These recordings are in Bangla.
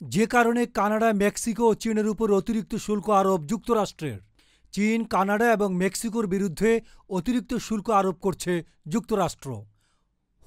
যে কারণে কানাডা, মেক্সিকো ও চীনের উপর অতিরিক্ত শুল্ক আরোপ যুক্তরাষ্ট্রের। চীন, কানাডা এবং মেক্সিকোর বিরুদ্ধে অতিরিক্ত শুল্ক আরোপ করছে যুক্তরাষ্ট্র।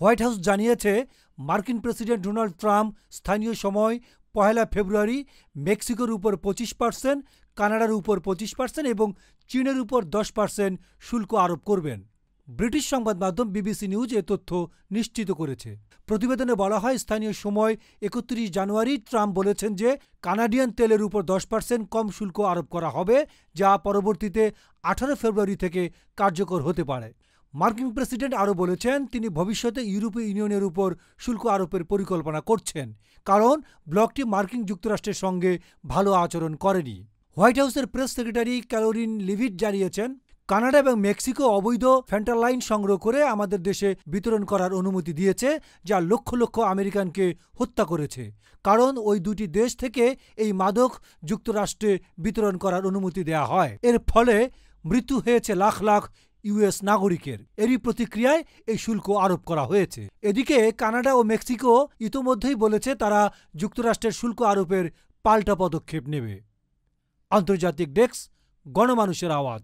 হোয়াইট হাউস জানিয়েছে, মার্কিন প্রেসিডেন্ট ডোনাল্ড ট্রাম্প স্থানীয় সময় 1 ফেব্রুয়ারি মেক্সিকোর উপর 25%, কানাডার উপর 25% এবং চীনের উপর 10% শুল্ক আরোপ করবেন। ব্রিটিশ সংবাদ মাধ্যম বিবিসি নিউজ এ তথ্য নিশ্চিত করেছে। প্রতিবেদনে বলা হয়, স্থানীয় সময় 31 জানুয়ারি ট্রাম্প বলেছেন যে কানাডিয়ান তেলের উপর 10% কম শুল্ক আরোপ করা হবে, যা পরবর্তীতে 18 ফেব্রুয়ারি থেকে কার্যকর হতে পারে। মার্কিন প্রেসিডেন্ট আরও বলেছেন, তিনি ভবিষ্যতে ইউরোপীয় ইউনিয়নের উপর শুল্ক আরোপের পরিকল্পনা করছেন, কারণ ব্লকটি মার্কিন যুক্তরাষ্ট্রের সঙ্গে ভালো আচরণ করেনি। হোয়াইট হাউসের প্রেস সেক্রেটারি ক্যারোলিন লিভিট জানিয়েছেন, কানাডা এবং মেক্সিকো অবৈধ ফেন্টালাইন সংগ্রহ করে আমাদের দেশে বিতরণ করার অনুমতি দিয়েছে, যা লক্ষ লক্ষ আমেরিকানকে হত্যা করেছে, কারণ ওই দুটি দেশ থেকে এই মাদক যুক্তরাষ্ট্রে বিতরণ করার অনুমতি দেওয়া হয়। এর ফলে মৃত্যু হয়েছে লাখ লাখ ইউএস নাগরিকের। এরই প্রতিক্রিয়ায় এই শুল্ক আরোপ করা হয়েছে। এদিকে কানাডা ও মেক্সিকো ইতোমধ্যেই বলেছে তারা যুক্তরাষ্ট্রের শুল্ক আরোপের পাল্টা পদক্ষেপ নেবে। আন্তর্জাতিক ডেস্ক, গণমানুষের আওয়াজ।